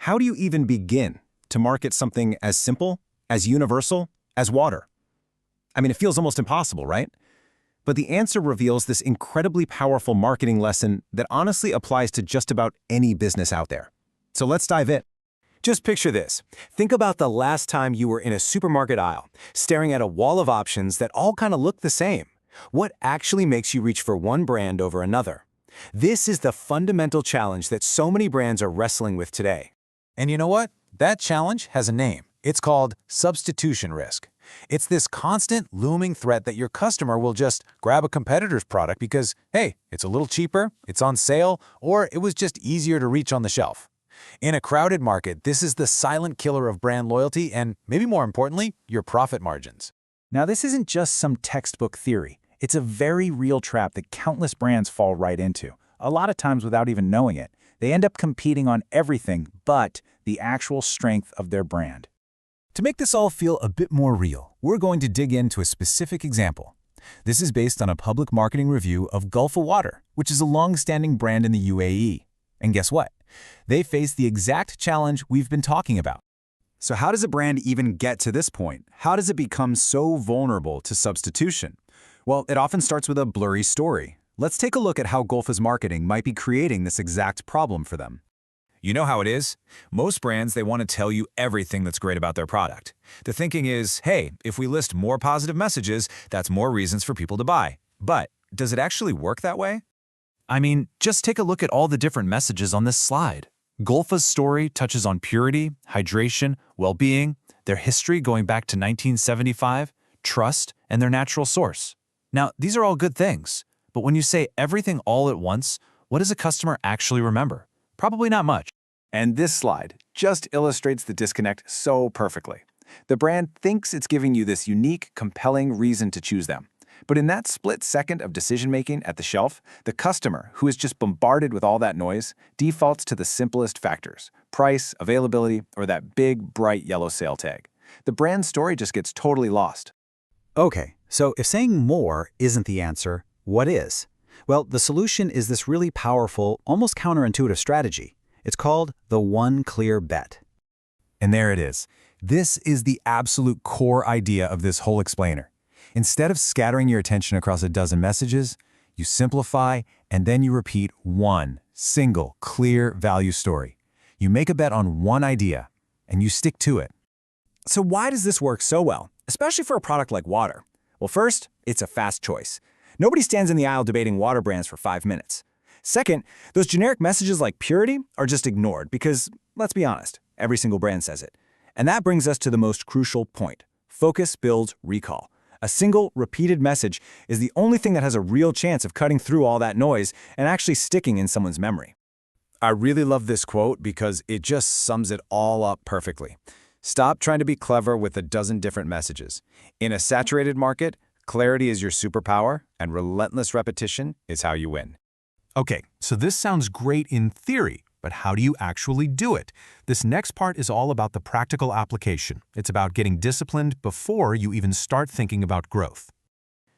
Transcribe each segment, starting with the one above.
how do you even begin to market something as simple, as universal, as water? I mean, it feels almost impossible, right? But the answer reveals this incredibly powerful marketing lesson that honestly applies to just about any business out there. So let's dive in. Just picture this. Think about the last time you were in a supermarket aisle, staring at a wall of options that all kind of look the same. What actually makes you reach for one brand over another? This is the fundamental challenge that so many brands are wrestling with today. And you know what? That challenge has a name. It's called substitution risk. It's this constant looming threat that your customer will just grab a competitor's product because, hey, it's a little cheaper, it's on sale, or it was just easier to reach on the shelf. In a crowded market, this is the silent killer of brand loyalty and, maybe more importantly, your profit margins. Now, this isn't just some textbook theory. It's a very real trap that countless brands fall right into, a lot of times without even knowing it. They end up competing on everything but the actual strength of their brand. To make this all feel a bit more real, we're going to dig into a specific example. This is based on a public marketing review of Gulfa Water, which is a long-standing brand in the UAE. And guess what? They face the exact challenge we've been talking about. So how does a brand even get to this point? How does it become so vulnerable to substitution? Well, it often starts with a blurry story. Let's take a look at how Gulfa's marketing might be creating this exact problem for them. You know how it is? Most brands, they want to tell you everything that's great about their product. The thinking is, hey, if we list more positive messages, that's more reasons for people to buy. But does it actually work that way? I mean, just take a look at all the different messages on this slide. Gulfa's story touches on purity, hydration, well-being, their history going back to 1975, trust, and their natural source. Now, these are all good things, but when you say everything all at once, what does a customer actually remember? Probably not much. And this slide just illustrates the disconnect so perfectly. The brand thinks it's giving you this unique, compelling reason to choose them. But in that split second of decision-making at the shelf, the customer, who is just bombarded with all that noise, defaults to the simplest factors: price, availability, or that big, bright yellow sale tag. The brand story just gets totally lost. Okay, so if saying more isn't the answer, what is? Well, the solution is this really powerful, almost counterintuitive strategy. It's called the one clear bet. And there it is. This is the absolute core idea of this whole explainer. Instead of scattering your attention across a dozen messages, you simplify and then you repeat one single, clear value story. You make a bet on one idea and you stick to it. So why does this work so well, especially for a product like water? Well, first, it's a fast choice. Nobody stands in the aisle debating water brands for 5 minutes. Second, those generic messages like purity are just ignored because, let's be honest, every single brand says it. And that brings us to the most crucial point. Focus builds recall. A single, repeated message is the only thing that has a real chance of cutting through all that noise and actually sticking in someone's memory. I really love this quote because it just sums it all up perfectly. Stop trying to be clever with a dozen different messages. In a saturated market, clarity is your superpower, and relentless repetition is how you win. Okay, so this sounds great in theory, but how do you actually do it? This next part is all about the practical application. It's about getting disciplined before you even start thinking about growth.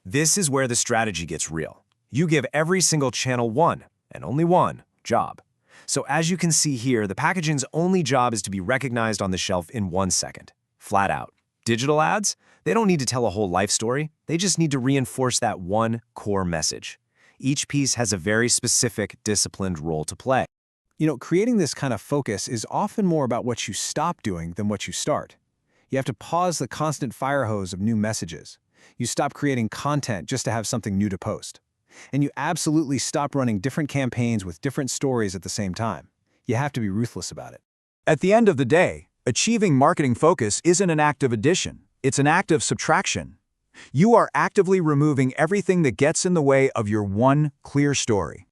This is where the strategy gets real. You give every single channel one, and only one, job. So as you can see here, the packaging's only job is to be recognized on the shelf in 1 second. Flat out. Digital ads? They don't need to tell a whole life story. They just need to reinforce that one core message. Each piece has a very specific, disciplined role to play. You know, creating this kind of focus is often more about what you stop doing than what you start. You have to pause the constant fire hose of new messages. You stop creating content just to have something new to post. And you absolutely stop running different campaigns with different stories at the same time. You have to be ruthless about it. At the end of the day, achieving marketing focus isn't an act of addition. It's an act of subtraction. You are actively removing everything that gets in the way of your one clear story.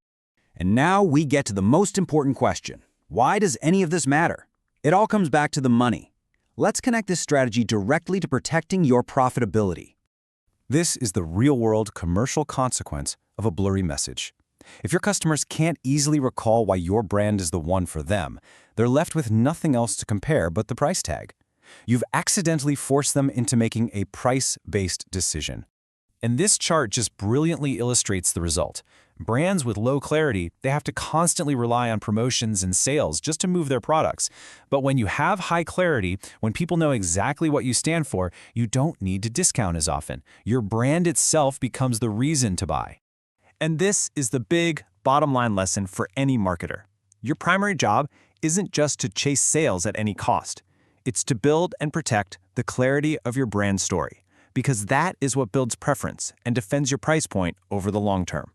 And now we get to the most important question. Why does any of this matter? It all comes back to the money. Let's connect this strategy directly to protecting your profitability. This is the real-world commercial consequence of a blurry message. If your customers can't easily recall why your brand is the one for them, they're left with nothing else to compare but the price tag. You've accidentally forced them into making a price-based decision. And this chart just brilliantly illustrates the result. Brands with low clarity, they have to constantly rely on promotions and sales just to move their products. But when you have high clarity, when people know exactly what you stand for, you don't need to discount as often. Your brand itself becomes the reason to buy. And this is the big, bottom line lesson for any marketer. Your primary job isn't just to chase sales at any cost. It's to build and protect the clarity of your brand story, because that is what builds preference and defends your price point over the long term.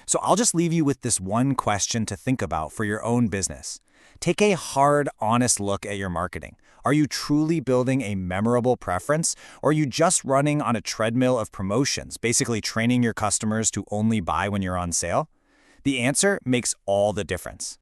So I'll just leave you with this one question to think about for your own business. Take a hard, honest look at your marketing. Are you truly building a memorable preference, or are you just running on a treadmill of promotions, basically training your customers to only buy when you're on sale? The answer makes all the difference.